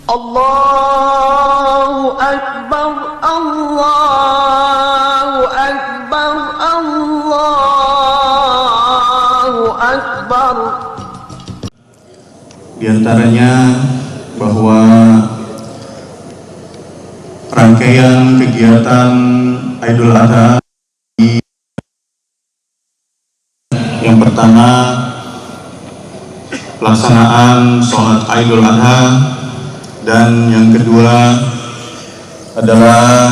Allahu Akbar, Allahu Akbar, Allahu Akbar. Di antaranya bahwa rangkaian kegiatan Idul Adha yang pertama, pelaksanaan sholat Idul Adha, dan yang kedua adalah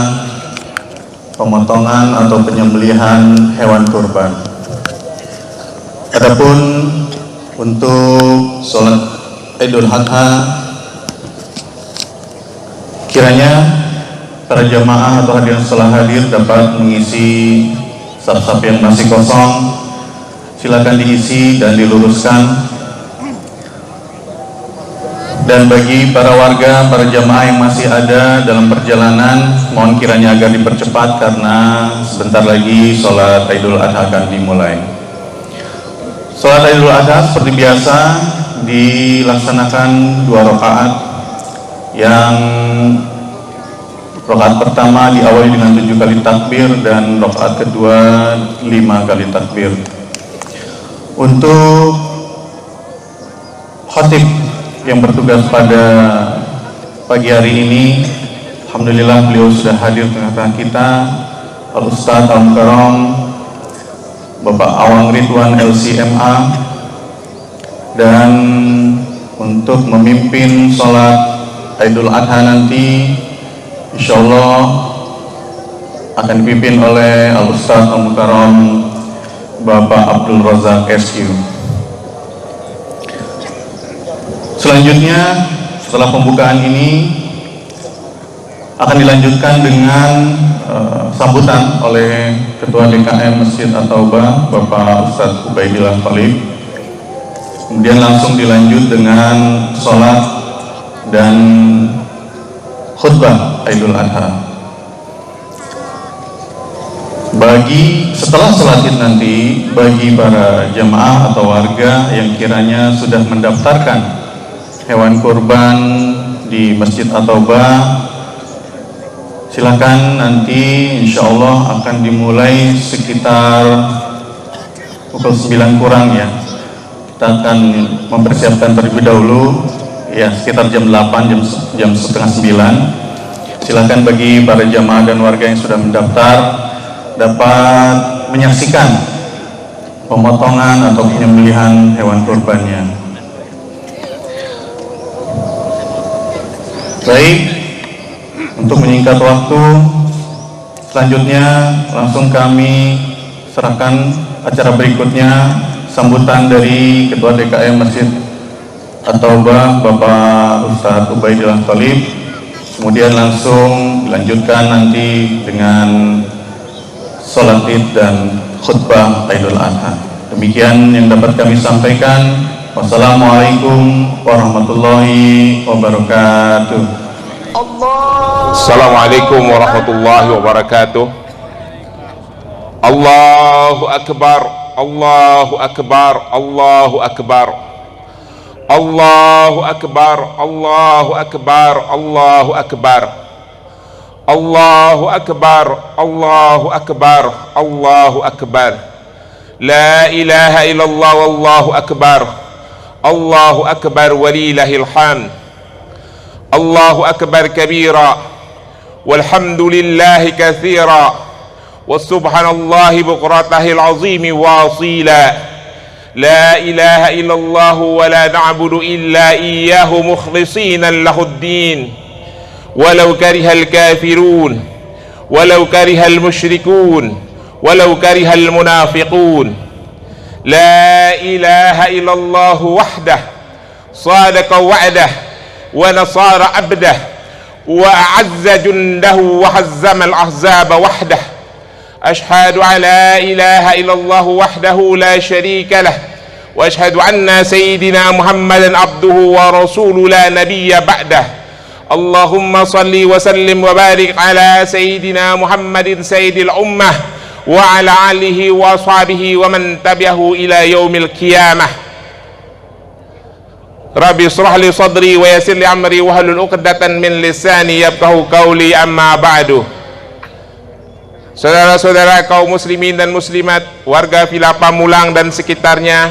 pemotongan atau penyembelihan hewan kurban. Adapun untuk sholat Idul Adha, kiranya para jamaah atau hadirin setelah hadir dapat mengisi saf-saf yang masih kosong. Silakan diisi dan diluruskan. Dan bagi para warga, para jamaah yang masih ada dalam perjalanan, mohon kiranya agar dipercepat karena sebentar lagi sholat Idul Adha akan dimulai. Sholat Idul Adha seperti biasa dilaksanakan 2 rakaat, yang rakaat pertama diawali dengan 7 kali takbir dan rakaat kedua 5 kali takbir. Untuk khatib yang bertugas pada pagi hari ini, alhamdulillah beliau sudah hadir di tengah kita, Al-Ustadz Al-Mukarram Bapak Awang Ridwan LCMA, dan untuk memimpin sholat Idul Adha nanti insyaallah akan dipimpin oleh Al-Ustadz Al-Mukarram Bapak Abdul Razak SQ. Selanjutnya setelah pembukaan ini akan dilanjutkan dengan sambutan oleh Ketua DKM Masjid At-Taubah Bapak Ustadz Ubaidillah Khalif. Kemudian langsung dilanjut dengan sholat dan khutbah Idul Adha. Setelah sholat Id nanti, bagi para jamaah atau warga yang kiranya sudah mendaftarkan hewan kurban di Masjid At-Taubah, silakan nanti insya Allah akan dimulai sekitar pukul 9 kurang ya. Kita akan mempersiapkan terlebih dahulu ya, sekitar jam 8, jam setengah 9. Silakan bagi para jamaah dan warga yang sudah mendaftar dapat menyaksikan pemotongan atau penyembelihan hewan kurbannya. Baik, untuk menyingkat waktu, selanjutnya langsung kami serahkan acara berikutnya, sambutan dari Ketua DKM Masjid At-Taubah Bapak Ustadz Ubaidillah Khalif. Kemudian langsung dilanjutkan nanti dengan sholat Id dan khutbah Idul Adha. Demikian yang dapat kami sampaikan. Wassalamualaikum warahmatullahi wabarakatuh. Assalamualaikum warahmatullahi wabarakatuh. Allahu Akbar, Allahu Akbar, Allahu Akbar, Allahu Akbar, Allahu Akbar, Allahu Akbar, Allahu Akbar, Allahu Akbar, Allahu Akbar. La ilaha illallah wallahu akbar. Allahu Akbar walillahil hamd. Allahu Akbar kabira walhamdulillahi katsira wa subhanallahi buqratahil azimi wasila. La ilaha illallah wa la na'budu illa iyyahu mukhlishina lahuddin walau karihal kafirun walau karihal musyrikun walau karihal munafiqun. La ilaha illallah wahdah sadaqa wa'dah wa nasara abdah wa a'azza jundahu wa hazzama al-ahzaba wahdah. Ashhadu an la ilaha illallah wahdahu la sharika lah wa ashhadu anna sayyidina Muhammadan abduhu wa rasuluhu la nabiyya ba'dah. Allahumma salli wa sallim wa barik ala sayyidina Muhammadin sayyidil ummah wa ala alihi wa ashabihi wa man tabi'ahu ila yaumil qiyamah. Rabbi israh li sadri wa yassir li amri wahlul 'uqdatan min lisani yafqahu qawli, amma ba'du. Saudara-saudara kaum muslimin dan muslimat, warga Villa Pamulang dan sekitarnya,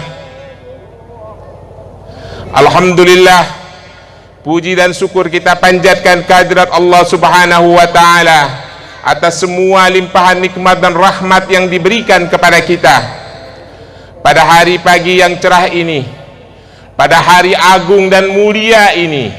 alhamdulillah, puji dan syukur kita panjatkan kehadirat Allah Subhanahu wa taala atas semua limpahan nikmat dan rahmat yang diberikan kepada kita pada hari pagi yang cerah ini, pada hari agung dan mulia ini,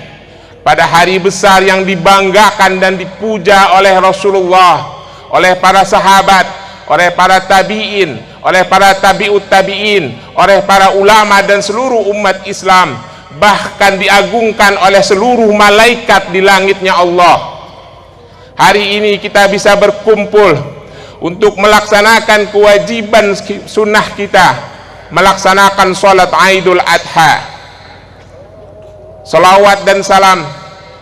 pada hari besar yang dibanggakan dan dipuja oleh Rasulullah, oleh para sahabat, oleh para tabi'in, oleh para tabi'ut tabi'in, oleh para ulama dan seluruh umat Islam, bahkan diagungkan oleh seluruh malaikat di langitnya Allah. Hari ini kita bisa berkumpul untuk melaksanakan kewajiban sunnah kita, melaksanakan sholat Idul Adha. Salawat dan salam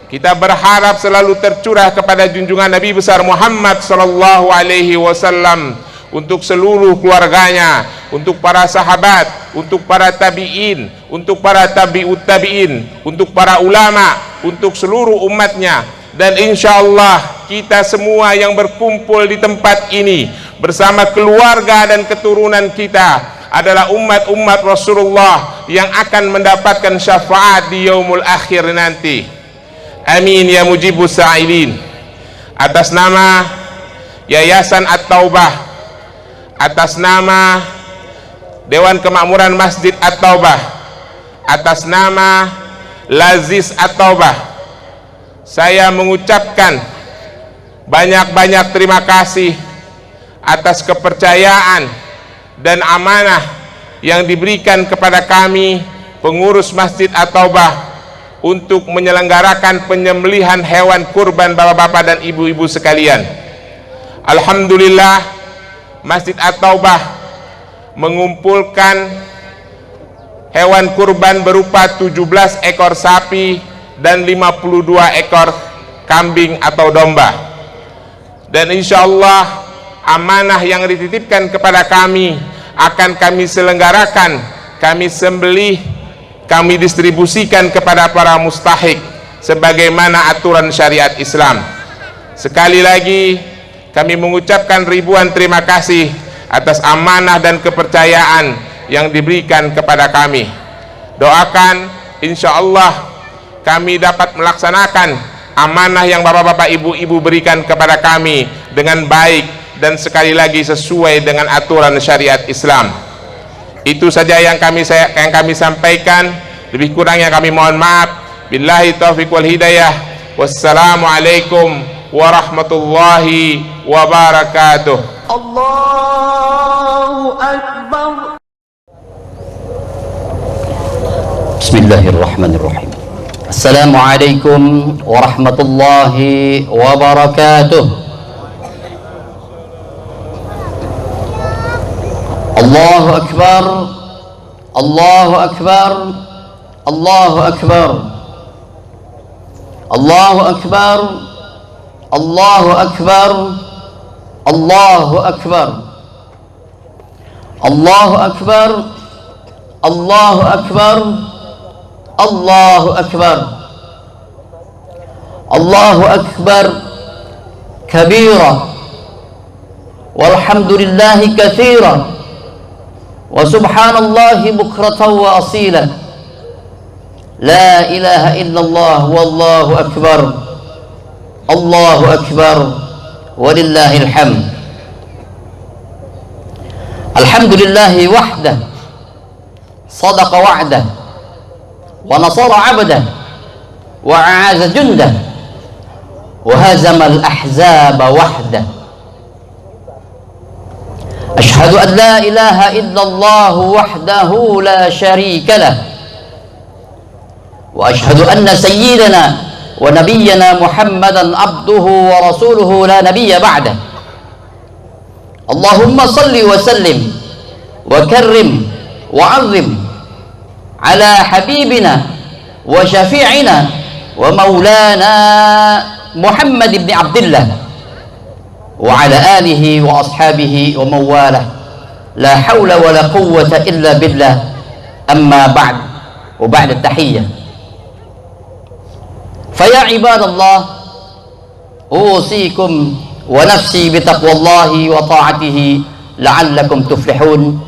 kita berharap selalu tercurah kepada junjungan Nabi besar Muhammad sallallahu alaihi wasallam, untuk seluruh keluarganya, untuk para sahabat, untuk para tabi'in, untuk para tabi'ut tabi'in, untuk para ulama, untuk seluruh umatnya. Dan insya Allah kita semua yang berkumpul di tempat ini bersama keluarga dan keturunan kita adalah umat-umat Rasulullah yang akan mendapatkan syafaat di yaumul akhir nanti. Amin ya mujibus sa'ilin. Atas nama Yayasan At-Taubah, atas nama Dewan Kemakmuran Masjid At-Taubah, atas nama Lazis At-Taubah, saya mengucapkan banyak-banyak terima kasih atas kepercayaan dan amanah yang diberikan kepada kami pengurus Masjid At-Taubah untuk menyelenggarakan penyembelihan hewan kurban bapak-bapak dan ibu-ibu sekalian. Alhamdulillah, Masjid At-Taubah mengumpulkan hewan kurban berupa 17 ekor sapi dan 52 ekor kambing atau domba. Dan insya Allah amanah yang dititipkan kepada kami akan kami selenggarakan, kami sembelih, kami distribusikan kepada para mustahik sebagaimana aturan syariat Islam. Sekali lagi kami mengucapkan ribuan terima kasih atas amanah dan kepercayaan yang diberikan kepada kami. Doakan insya Allah kami dapat melaksanakan amanah yang bapak-bapak ibu-ibu berikan kepada kami dengan baik dan sekali lagi sesuai dengan aturan syariat Islam. Itu saja yang kami sampaikan. Lebih kurangnya kami mohon maaf. Billahi taufiq wal hidayah. Wassalamualaikum warahmatullahi wabarakatuh. Allahu Akbar. Bismillahirrahmanirrahim. Assalamualaikum warahmatullahi wabarakatuh. Allahu Akbar, Allahu Akbar, Allahu Akbar, Allahu Akbar, Allahu Akbar, Allahu Akbar, Allahu Akbar, Allahu Akbar, Allahu Akbar, Allahu Akbar kabira, walhamdulillahi katsira, wa subhanallahi bukratan wa asila, la ilaha illallah wallahu akbar, Allahu akbar, walillahil hamd. Alhamdulillahi wahdah, sadaqa wa'dah, wa nasara 'abdah, wa a'aza jundah, wa hazama al-ahzaba wahdah. أشهد أن لا إله إلا الله وحده لا شريك له، وأشهد أن سيدنا ونبينا محمدا عبده ورسوله لا نبي بعده. اللهم صل وسلم وكرم وعظم على حبيبنا وشفيعنا ومولانا محمد بن عبد الله وعلى آله وأصحابه ومن والاه، لا حول ولا قوة إلا بالله. أما بعد، وبعد التحية Faya ibadallah, usikum wa nafsi bitaqwallahi wa ta'atihi la'allakum tuflihun.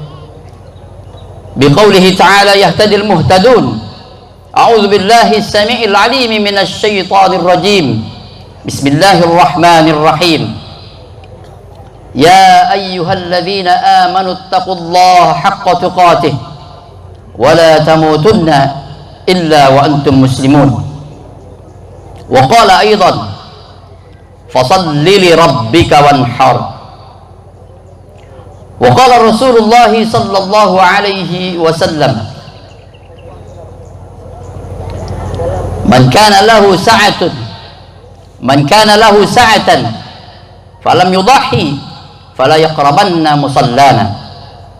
Biqaulihi ta'ala yahtadil muhtadun. A'udzu billahi as-sami'il 'alim minasy syaithanir rajim. Bismillahirrahmanirrahim. Ya ayyuhalladzina amanu taqullaha haqqa tuqatih wa la tamutunna illa wa antum muslimun. Wa qala aidan fasalli li rabbika wanhar. Wa qala Rasulullah sallallahu alaihi wasallam man kana lahu sa'atan falam yudahhi fala yaqrabanna musallana.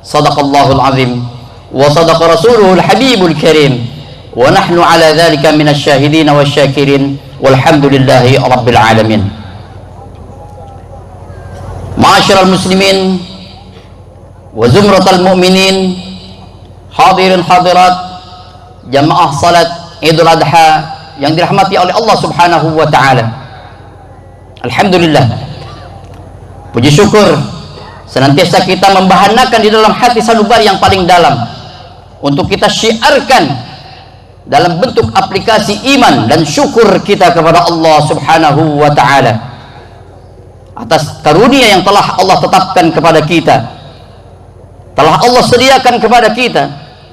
Sadaqallahul azim wa sadaqa rasuluhul habibul karim wa nahnu ala dhalika minasy syahidin wasyakirin walhamdulillahi rabbil alamin. Ma'asyiral muslimin wa zumratal mu'minin, hadirin hadirat jamaah salat Idul Adha yang dirahmati oleh Allah Subhanahu wa taala. Alhamdulillah, puji syukur senantiasa kita membahanakan di dalam hati sanubari yang paling dalam untuk kita syiarkan dalam bentuk aplikasi iman dan syukur kita kepada Allah Subhanahu wa taala atas karunia yang telah Allah tetapkan kepada kita, telah Allah sediakan kepada kita,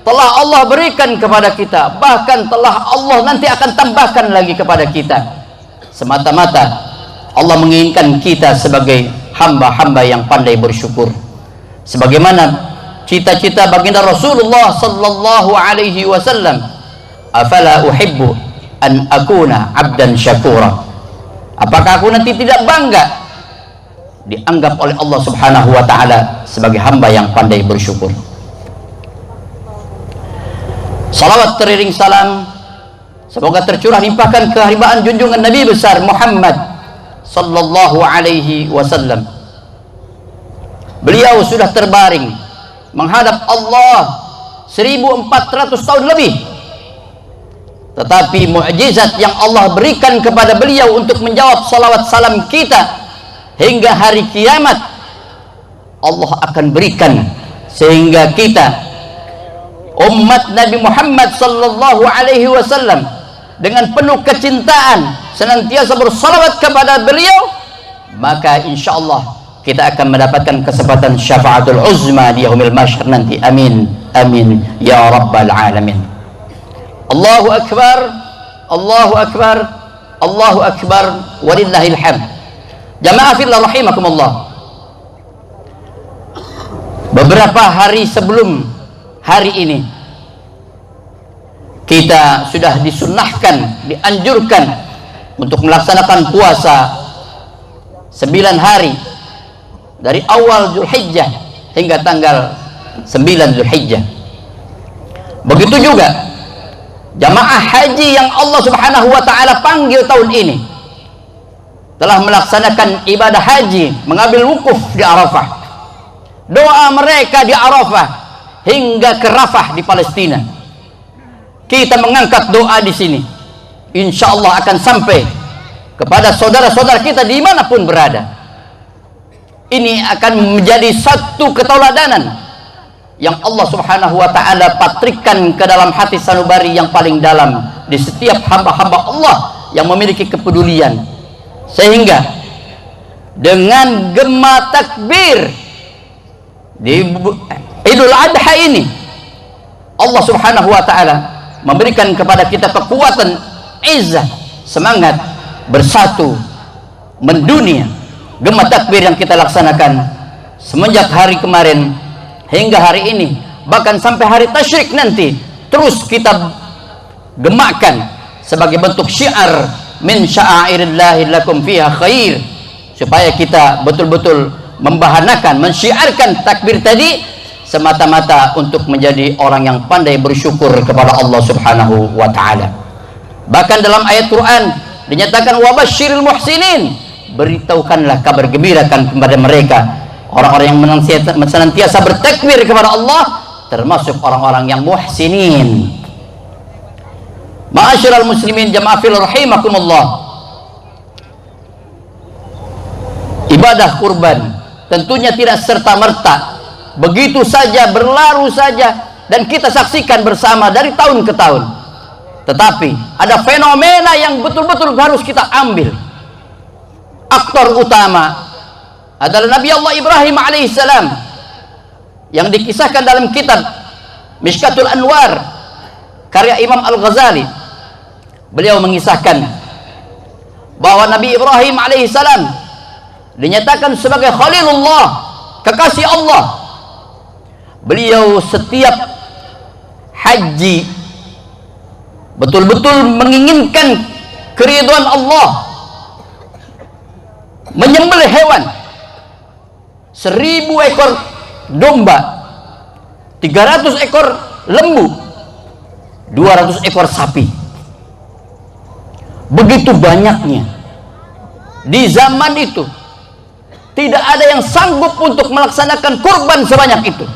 telah Allah berikan kepada kita, bahkan telah Allah nanti akan tambahkan lagi kepada kita. Semata-mata Allah menginginkan kita sebagai hamba-hamba yang pandai bersyukur, sebagaimana cita-cita baginda Rasulullah sallallahu alaihi wasallam, afala uhibbu an akuna abdan syakura. Apakah aku nanti tidak bangga dianggap oleh Allah Subhanahu wa taala sebagai hamba yang pandai bersyukur. Salawat teriring salam semoga tercurah limpahkan kehambaan junjungan Nabi besar Muhammad sallallahu alaihi wasallam. Beliau sudah terbaring menghadap Allah 1400 tahun lebih, tetapi mukjizat yang Allah berikan kepada beliau untuk menjawab salawat salam kita hingga hari kiamat Allah akan berikan, sehingga kita umat Nabi Muhammad sallallahu alaihi wasallam dengan penuh kecintaan senantiasa bersalawat kepada beliau, maka insyaallah kita akan mendapatkan kesempatan syafaatul uzma di yaumil mahsyar nanti. Amin amin ya rabbal alamin. Allahu akbar, Allahu akbar, Allahu akbar, walillahil hamd. Jamaah fillah rahimakumullah, beberapa hari sebelum hari ini kita sudah disunnahkan, dianjurkan untuk melaksanakan puasa 9 hari dari awal Zulhijjah hingga tanggal 9 Zulhijjah. Begitu juga jamaah haji yang Allah Subhanahu wa taala panggil tahun ini telah melaksanakan ibadah haji, mengambil wukuf di Arafah. Doa mereka di Arafah hingga ke Rafah di Palestina. Kita mengangkat doa di sini, insya Allah akan sampai kepada saudara-saudara kita dimanapun berada. Ini akan menjadi satu ketauladanan yang Allah Subhanahu wa taala patrikan ke dalam hati sanubari yang paling dalam di setiap hamba-hamba Allah yang memiliki kepedulian, sehingga dengan gema takbir di Idul Adha ini Allah Subhanahu wa taala memberikan kepada kita kekuatan, izzah, semangat bersatu mendunia. Gema takbir yang kita laksanakan semenjak hari kemarin hingga hari ini, bahkan sampai hari tasyrik nanti, terus kita gemakan sebagai bentuk syiar min sya'airillahi lakum fiha khair, supaya kita betul-betul membahanakan, mensyiarkan takbir tadi semata-mata untuk menjadi orang yang pandai bersyukur kepada Allah Subhanahu wa taala. Bahkan dalam ayat Quran dinyatakan wabasyiril muhsinin, beritahukanlah kabar gembirakan kepada mereka orang-orang yang senantiasa bertakbir kepada Allah, termasuk orang-orang yang muhsinin. Ma'asyiral muslimin jamaah fil rahimakumullah, ibadah kurban tentunya tidak serta-merta begitu saja berlalu saja dan kita saksikan bersama dari tahun ke tahun, tetapi ada fenomena yang betul-betul harus kita ambil. Aktor utama adalah Nabi Allah Ibrahim alaihissalam yang dikisahkan dalam kitab Mishkatul Anwar karya Imam Al-Ghazali. Beliau mengisahkan bahwa Nabi Ibrahim alaihissalam dinyatakan sebagai Khalilullah, kekasih Allah. Beliau setiap haji betul-betul menginginkan keridhaan Allah, menyembelih hewan 1000 ekor domba, 300 ekor lembu, 200 ekor sapi. Begitu banyaknya. Di zaman itu tidak ada yang sanggup untuk melaksanakan kurban sebanyak itu.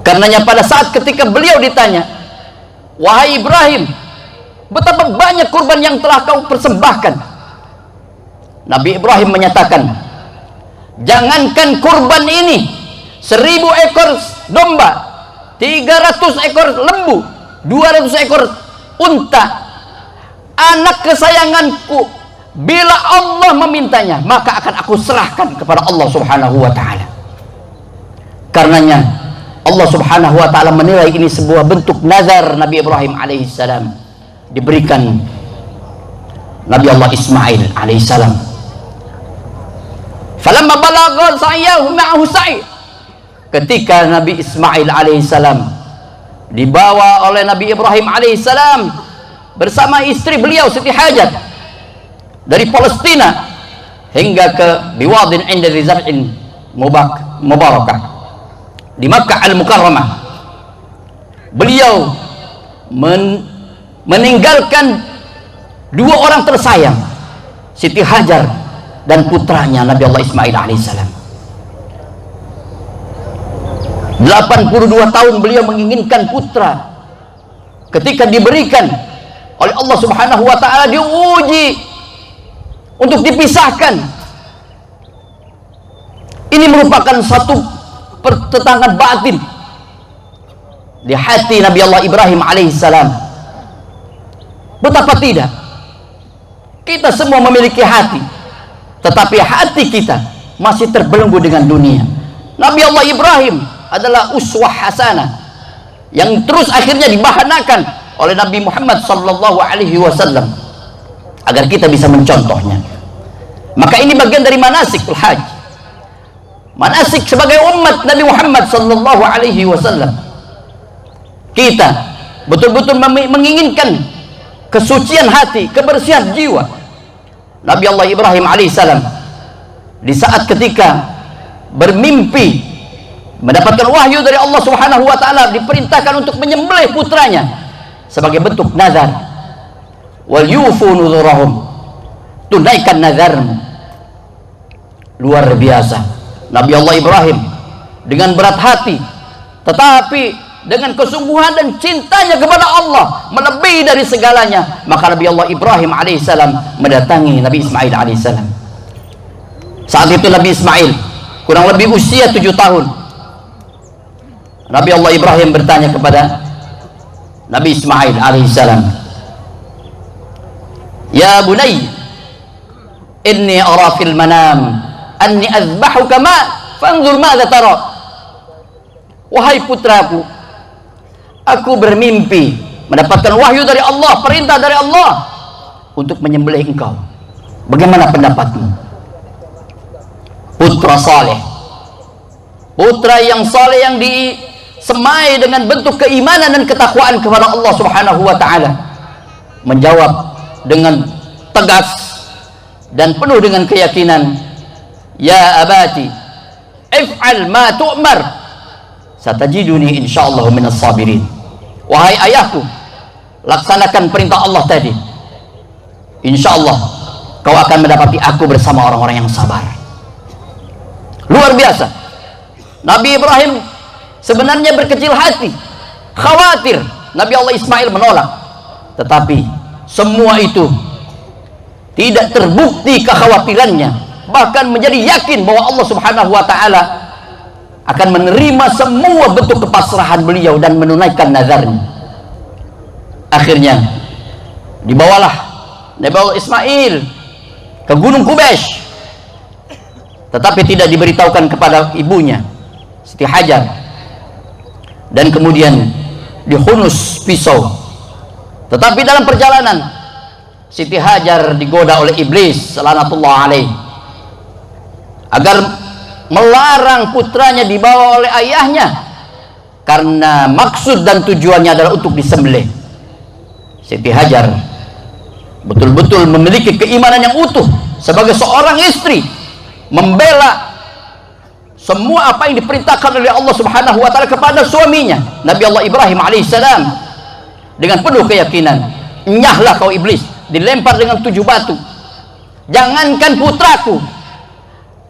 Karenanya pada saat ketika beliau ditanya, wahai Ibrahim, betapa banyak kurban yang telah kau persembahkan, Nabi Ibrahim menyatakan, jangankan kurban ini 1000 ekor domba, 300 ekor lembu, 200 ekor unta, anak kesayanganku, bila Allah memintanya maka akan aku serahkan kepada Allah subhanahu wa ta'ala. Karenanya Allah subhanahu wa ta'ala menilai ini sebuah bentuk nazar Nabi Ibrahim alaihissalam diberikan Nabi Allah Ismail alaihissalam. Falamma balagha sa'yahu ma'ahu sa'i, ketika Nabi Ismail alaihissalam dibawa oleh Nabi Ibrahim alaihissalam bersama istri beliau Siti Hajar dari Palestina hingga ke biwadin inda rizar'in mubarakah di Makkah Al-Mukarramah. Beliau meninggalkan 2 orang tersayang, Siti Hajar dan putranya Nabi Allah Ismail alaihissalam. 82 tahun beliau menginginkan putra. Ketika diberikan oleh Allah subhanahu wa ta'ala, diuji untuk dipisahkan. Ini merupakan satu pertentangan batin di hati Nabi Allah Ibrahim alaihissalam. Betapa tidak, kita semua memiliki hati, tetapi hati kita masih terbelenggu dengan dunia. Nabi Allah Ibrahim adalah uswah hasanah yang terus akhirnya dibahanakan oleh Nabi Muhammad sallallahu alaihi wasallam agar kita bisa mencontohnya. Maka ini bagian dari manasikul haji, manasik sebagai umat Nabi Muhammad sallallahu alaihi wasallam. Kita betul-betul menginginkan kesucian hati, kebersihan jiwa. Nabi Allah Ibrahim alaihissalam di saat ketika bermimpi mendapatkan wahyu dari Allah subhanahu wa ta'ala, diperintahkan untuk menyembelih putranya sebagai bentuk nazar. Wal yufu nuzurahum, tunaikan nazarmu. Luar biasa Nabi Allah Ibrahim dengan berat hati, tetapi dengan kesungguhan dan cintanya kepada Allah melebihi dari segalanya, maka Nabi Allah Ibrahim alaihissalam mendatangi Nabi Ismail alaihissalam. Saat itu Nabi Ismail kurang lebih usia 7 tahun. Nabi Allah Ibrahim bertanya kepada Nabi Ismail alaihissalam, ya bunay, inni ara fil manam anni azbahuka ma fanzur madza tara. Wahai putraku, aku bermimpi mendapatkan wahyu dari Allah, perintah dari Allah untuk menyembelih engkau. Bagaimana pendapatmu? Putra saleh, putra yang saleh, yang disemai dengan bentuk keimanan dan ketakwaan kepada Allah subhanahu wa ta'ala, menjawab dengan tegas dan penuh dengan keyakinan, ya abati if'al ma tu'mar satajiduni insyaallah minas sabirin. Wahai ayahku, laksanakan perintah Allah tadi, insyaallah kau akan mendapati aku bersama orang-orang yang sabar. Luar biasa. Nabi Ibrahim sebenarnya berkecil hati, khawatir Nabi Allah Ismail menolak. Tetapi semua itu tidak terbukti kekhawatirannya, bahkan menjadi yakin bahwa Allah Subhanahu wa taala akan menerima semua bentuk kepasrahan beliau dan menunaikan nazarnya. Akhirnya dibawalah Nabi Allah Ismail ke Gunung Kubesh, tetapi tidak diberitahukan kepada ibunya Siti Hajar, dan kemudian dihunus pisau. Tetapi dalam perjalanan Siti Hajar digoda oleh iblis laknatullah alaih agar melarang putranya dibawa oleh ayahnya, karena maksud dan tujuannya adalah untuk disembelih. Siti Hajar betul-betul memiliki keimanan yang utuh sebagai seorang istri, membela semua apa yang diperintahkan oleh Allah Subhanahu wa taala kepada suaminya Nabi Allah Ibrahim alaihissalam. Dengan penuh keyakinan, nyahlah kau iblis, dilempar dengan 7 batu. Jangankan putraku,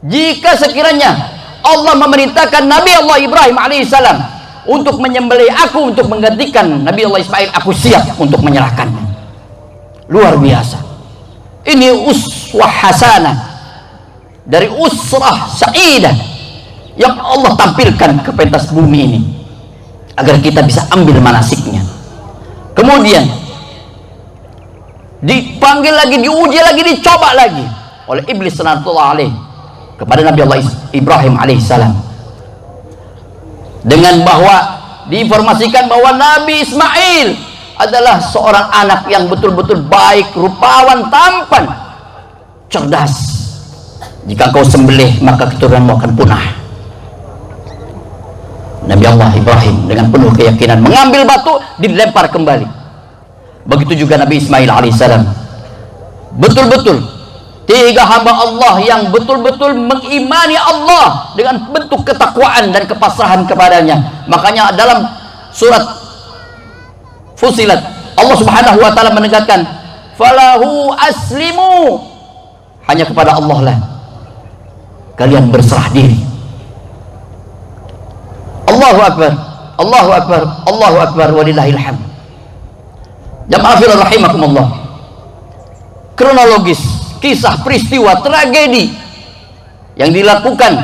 jika sekiranya Allah memerintahkan Nabi Allah Ibrahim alaihissalam untuk menyembelih aku, untuk menggantikan Nabi Allah Ismail, aku siap untuk menyerahkannya. Luar biasa. Ini uswah hasanah dari usrah sa'idah yang Allah tampilkan ke pentas bumi ini, agar kita bisa ambil manasiknya. Kemudian dipanggil lagi, diuji lagi, dicoba lagi oleh iblis laknatullah alaih kepada Nabi Allah Ibrahim alaihissalam, dengan bahwa diinformasikan bahwa Nabi Ismail adalah seorang anak yang betul-betul baik, rupawan, tampan, cerdas. Jika kau sembelih maka keturunanmu akan punah. Nabi Allah Ibrahim dengan penuh keyakinan mengambil batu, dilempar kembali. Begitu juga Nabi Ismail alaihissalam. Betul-betul 3 hamba Allah yang betul-betul mengimani Allah dengan bentuk ketakwaan dan kepasrahan kepadanya. Makanya dalam surat Fusilat Allah Subhanahu wa taala menegaskan, falahu aslimu, hanya kepada Allah lah kalian berserah diri. Allahu Akbar, Allahu Akbar, Allahu Akbar, walillahil hamd. Jamaah fillah rahimakumullah. Kronologis kisah peristiwa tragedi yang dilakukan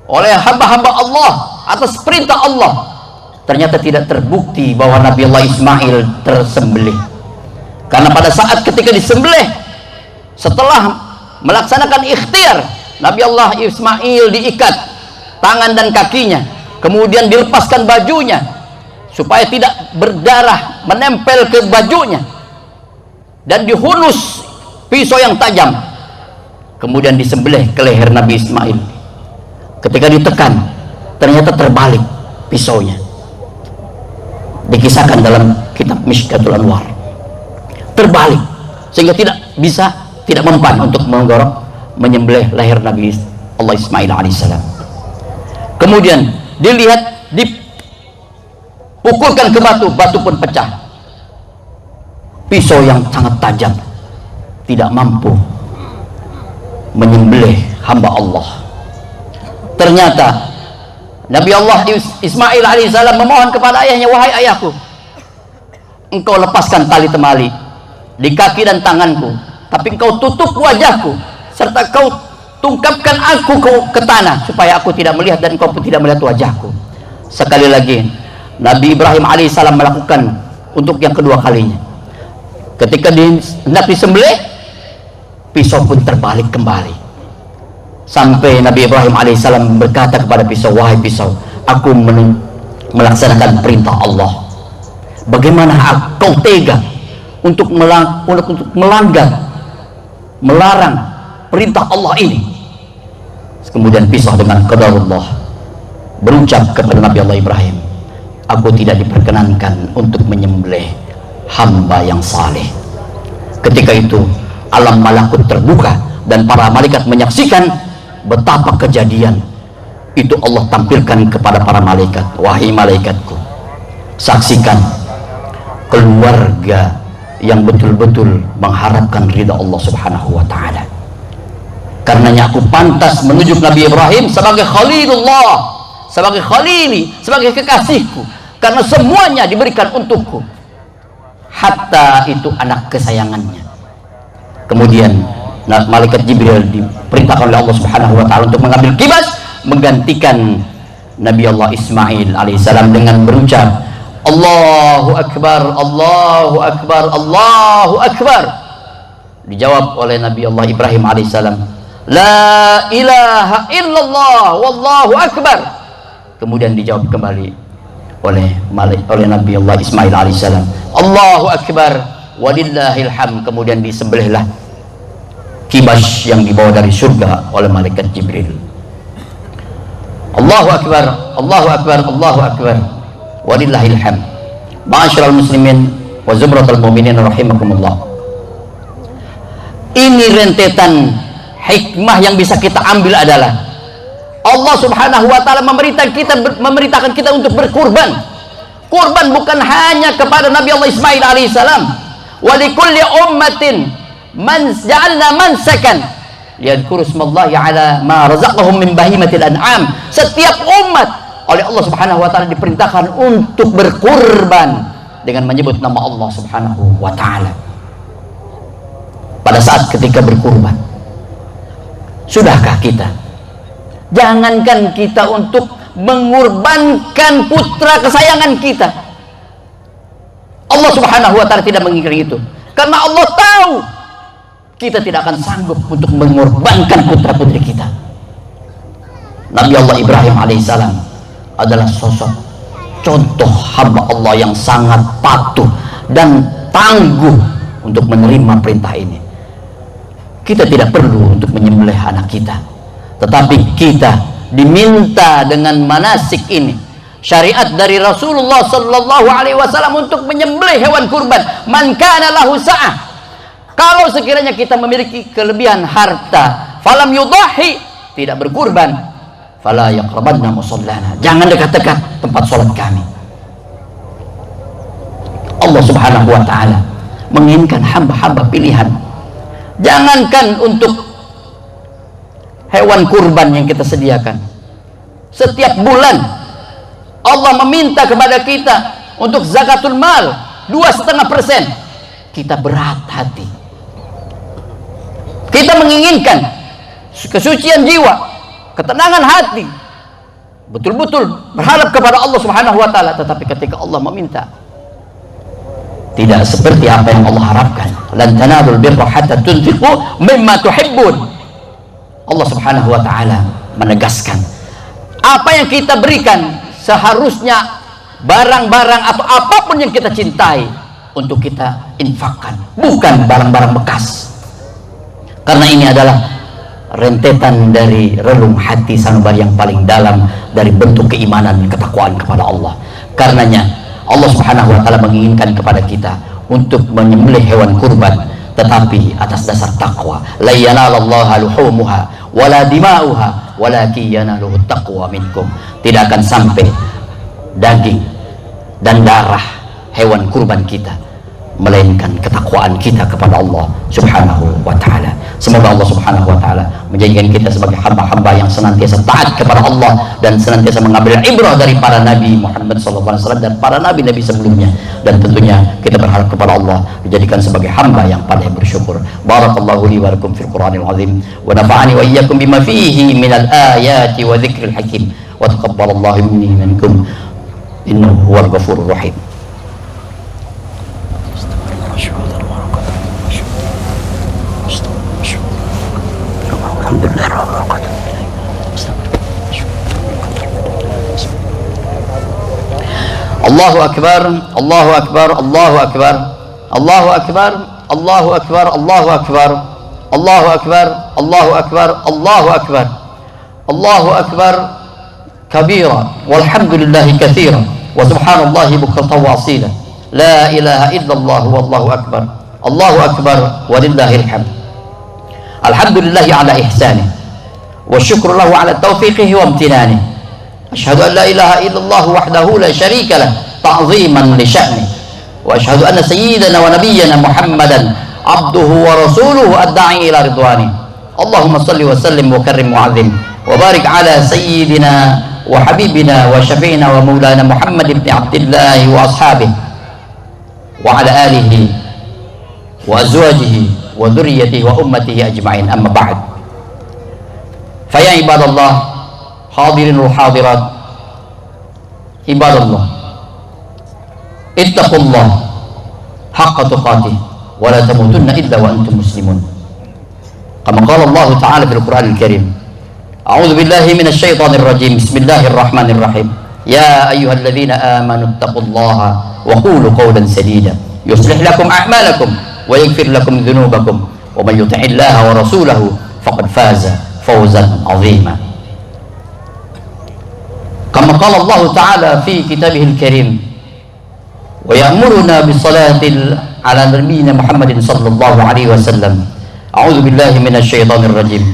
oleh hamba-hamba Allah atas perintah Allah ternyata tidak terbukti bahwa Nabi Allah Ismail tersembelih. Karena pada saat ketika disembelih, setelah melaksanakan ikhtiar, Nabi Allah Ismail diikat tangan dan kakinya, kemudian dilepaskan bajunya supaya tidak berdarah menempel ke bajunya, dan dihunus pisau yang tajam, kemudian disembelih ke leher Nabi Ismail. Ketika ditekan ternyata terbalik pisaunya, dikisahkan dalam kitab Mishkatul Anwar, terbalik sehingga tidak mempan untuk menyembelih leher Nabi Allah Ismail alaihissalam. Kemudian dilihat, dipukulkan ke batu, batu pun pecah. Pisau yang sangat tajam tidak mampu menyembelih hamba Allah. Ternyata Nabi Allah Ismail alaihissalam memohon kepada ayahnya, wahai ayahku, engkau lepaskan tali temali di kaki dan tanganku, tapi engkau tutup wajahku, serta kau tungkapkan aku ke tanah supaya aku tidak melihat dan engkau pun tidak melihat wajahku. Sekali lagi Nabi Ibrahim alaihissalam melakukan untuk yang kedua kalinya. Ketika hendak disembelih, pisau pun terbalik kembali, sampai Nabi Ibrahim alaihissalam berkata kepada pisau, wahai pisau, aku melaksanakan perintah Allah, bagaimana kau tega untuk melanggar, melarang perintah Allah ini? Kemudian pisau dengan qadarullah berucap kepada Nabi Allah Ibrahim, aku tidak diperkenankan untuk menyembelih hamba yang saleh. Ketika itu alam malakut terbuka dan para malaikat menyaksikan betapa kejadian itu Allah tampilkan kepada para malaikat. Wahai malaikatku, saksikan keluarga yang betul-betul mengharapkan ridha Allah Subhanahu wa ta'ala. Karenanya aku pantas menunjuk Nabi Ibrahim sebagai Khalilullah, sebagai Khalili, sebagai kekasihku, karena semuanya diberikan untukku, hatta itu anak kesayangannya. Kemudian malaikat Jibril diperintahkan oleh Allah Subhanahu wa taala untuk mengambil kibas menggantikan Nabi Allah Ismail alaihissalam dengan berucap Allahu Akbar, Allahu Akbar, Allahu Akbar. Dijawab oleh Nabi Allah Ibrahim alaihissalam, La ilaha illallah wallahu akbar. Kemudian dijawab kembali oleh Nabi Allah Ismail alaihissalam, Allahu Akbar walillahil hamd. Kemudian disembelihlah kibas yang dibawa dari surga oleh malaikat Jibril. Allahu Akbar, Allahu Akbar, Allahu Akbar walillahil hamd. Ma'asyiral muslimin wa zumratul mu'minin rahimakumullah. Ini rentetan hikmah yang bisa kita ambil adalah Allah Subhanahu wa taala memerintahkan kita untuk berkurban. Kurban bukan hanya kepada Nabi Allah Ismail alaihissalam. Wa likulli ummatin man ja'alna mansakan liyadhkuru ismallahi ala ma razaqahum min bahimatil an'am. Setiap umat oleh Allah Subhanahu wa taala diperintahkan untuk berkurban dengan menyebut nama Allah Subhanahu wa taala. Pada saat ketika berkurban, sudahkah kita? Jangankan kita untuk mengorbankan putra kesayangan kita, Allah Subhanahu wa taala tidak mengingkari itu, karena Allah tahu kita tidak akan sanggup untuk mengorbankan putra putri kita. Nabi Allah Ibrahim alaihissalam adalah sosok contoh hamba Allah yang sangat patuh dan tangguh untuk menerima perintah ini. Kita tidak perlu untuk menyembelih anak kita, tetapi kita diminta dengan manasik ini, syariat dari Rasulullah sallallahu alaihi wasallam untuk menyembelih hewan kurban. Man kana lahu sa'ah, kalau sekiranya kita memiliki kelebihan harta, falam yudahi, tidak berkurban, fala yaqrabanna musallana, jangan dekat-dekat tempat sholat kami. Allah Subhanahu wa taala menginginkan hamba-hamba pilihan. Jangankan untuk hewan kurban yang kita sediakan, setiap bulan Allah meminta kepada kita untuk zakatul mal 2,5%. Kita berat hati, kita menginginkan kesucian jiwa, ketenangan hati, betul-betul berharap kepada Allah Subhanahu wa taala, tetapi ketika Allah meminta, tidak seperti apa yang Allah harapkan. Lan tanalul birra hatta tunfiqu mimma tuhibbun. Allah Subhanahu wa taala menegaskan, apa yang kita berikan seharusnya barang-barang atau apapun yang kita cintai untuk kita infakkan, bukan barang-barang bekas. Karena ini adalah rentetan dari relung hati sanubari yang paling dalam dari bentuk keimanan dan ketakwaan kepada Allah. Karenanya Allah Subhanahu wa taala menginginkan kepada kita untuk menyembelih hewan kurban, tetapi atas dasar takwa. La yanalallaha luhumuha wala dima'uha walakin yanaluhu taqwa minkum. Tidak akan sampai daging dan darah hewan kurban kita, melainkan ketakwaan kita kepada Allah Subhanahu wa taala. Semoga Allah Subhanahu wa taala menjadikan kita sebagai hamba-hamba yang senantiasa taat kepada Allah dan senantiasa mengambil ibrah dari para nabi Muhammad SAW dan para nabi-nabi sebelumnya, dan tentunya kita berharap kepada Allah dijadikan sebagai hamba yang pandai bersyukur. Barakallahu li wa lakum fil Qur'anil azim wa nafa'ani wa iyyakum bima fihi minal ayati wa dzikril hakim wa taqabbalallahu minni minkum innahu huwal ghafurur rahim. Allahu Akbar, Allahu Akbar, Allahu Akbar, Allahu Akbar, Allahu Akbar, Allahu Akbar, Allahu Akbar, Allahu Akbar, Allahu Akbar, Allahu Akbar kabira walhamdulillahi katsira wa subhanallahi bukratan wa asila, la ilaha illallah wallahu akbar, Allahu Akbar walillahil hamd. Alhamdulillahi ala ihsanih wa syukru lahu ala taufiqihi wa amtinanih. Asyhadu an la ilaha illallah wahdahu la syarika lah ta'ziman li sya'nih, wa asyhadu anna sayyidana wa nabiyyana Muhammadan abduhu wa rasuluhu ad-da'i ila ridwani. Allahumma salli wa sallim wa karrim wa 'azzim wa barik ala sayyidina وحبيبنا وشفيعنا ومولانا محمد بن عبد الله وأصحابه وعلى آله وأزواجه وذريته وأمته أجمعين. أما بعد، فيا عباد الله حاضرين وحاضرات، عباد الله اتقوا الله حق تقاته ولا تموتن إلا وأنتم مسلمون، كما قال الله تعالى في القرآن الكريم: أعوذ بالله من الشيطان الرجيم، بسم الله الرحمن الرحيم، يا أيها الذين آمنوا اتقوا الله وقولوا قولا سديدا يصلح لكم أعمالكم ويغفر لكم ذنوبكم ومن يطع الله ورسوله فقد فاز فوزا عظيما. كما قال الله تعالى في كتابه الكريم: ويأمرنا بالصلاة على نبينا محمد صلى الله عليه وسلم. أعوذ بالله من الشيطان الرجيم،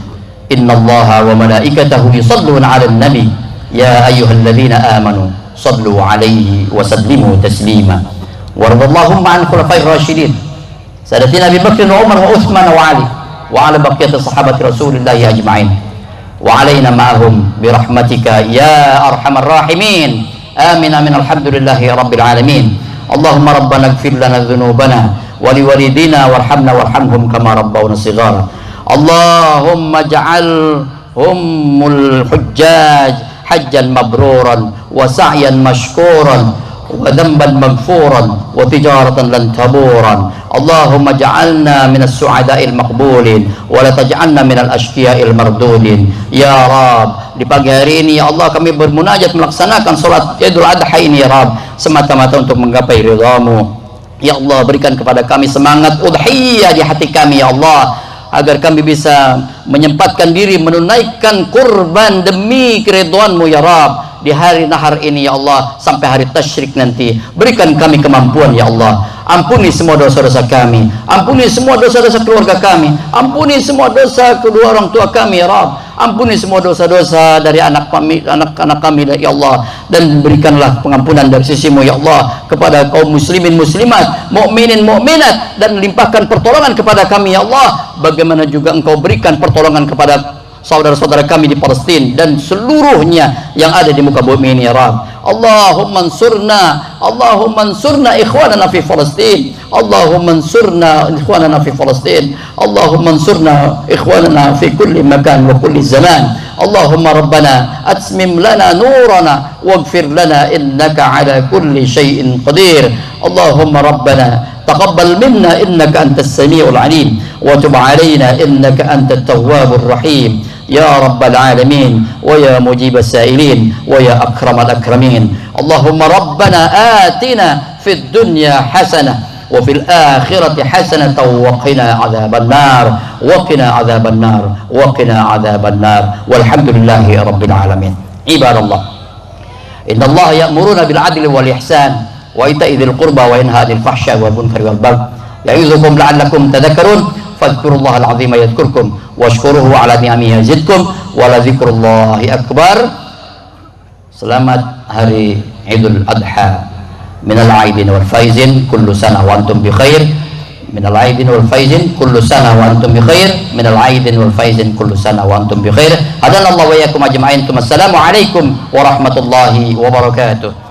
إن الله وملائكته يصلون على النبي يا أيها الذين آمنوا صلوا عليه وسلموا تسليما. وارض اللهم عن الخلفاء الراشدين سادتنا أبي بكر وعمر وعثمان وعلي وعلى بقية صحابة رسول الله أجمعين وعلينا معهم برحمتك يا أرحم الراحمين. آمين آمين. الحمد لله رب العالمين. اللهم ربنا اغفر لنا ذنوبنا ولوالدينا وارحمنا وارحمهم كما ربونا صغارا. اللهم اجعلهم الحجاج حجا مبرورا وسعيا مشكورا وذنبا مغفورا وتجارة لن تبورا. اللهم اجعلنا من السعداء المقبولين ولا تجعلنا من الأشقياء المردودين. Ya Rabb, di pagi hari ini ya Allah kami bermunajat melaksanakan sholat Idul Adha ini ya Rabb semata-mata untuk menggapai ridha-Mu. Ya Allah, berikan kepada kami semangat udhiyah di hati kami ya Allah, agar kami bisa menyempatkan diri menunaikan kurban demi keridhaan-Mu ya Rabb di hari nahar ini ya Allah sampai hari tasyrik nanti. Berikan kami kemampuan ya Allah. Ampuni semua dosa-dosa kami, ampuni semua dosa-dosa keluarga kami, ampuni semua dosa kedua orang tua kami ya Rabb, ampuni semua dosa-dosa dari anak-anak kami ya Allah, dan berikanlah pengampunan dari sisi-Mu ya Allah kepada kaum muslimin muslimat, mukminin mukminat, dan limpahkan pertolongan kepada kami ya Allah. Bagaimana juga Engkau berikan pertolongan kepada saudara-saudara kami di Palestina dan seluruhnya yang ada di muka bumi ini ya Rabb. Allahumma ansurna ikhwanana fi Palestin. Allahumma ansurna ikhwanana fi Palestin. Allahumma ansurna ikhwanana fi kulli makan wa kulli zaman. Allahumma rabbana atmim lana nurana waghfir lana innaka ala kulli syai'in qadir. Allahumma rabbana تقبل منا إنك أنت السميع العليم وتب علينا إنك أنت التواب الرحيم يا رب العالمين ويا مجيب السائلين ويا أكرم الأكرمين. اللهم ربنا آتنا في الدنيا حسنة وفي الآخرة حسنة وقنا عذاب النار وقنا عذاب النار وقنا عذاب النار والحمد لله رب العالمين. عباد الله، إن الله يأمرنا بالعدل والإحسان وإيتاء ذي القربى وينهى عن الفحشاء والمنكر والبغي يعظكم لعلكم تذكرون. فاذكروا الله العظيم يذكركم واشكروه على نعمه يزدكم ولذكر الله أكبر. Selamat hari Idul Adha. Minal aidin wal faizin kullu sana wa antum bi khair. Minal aidin wal faizin kullu sana wa antum bi khair. Minal aidin wal faizin kullu sana wa antum bi khair. Hadanallahu wa iyyakum ajma'in. Assalamu alaikum warahmatullahi wabarakatuh.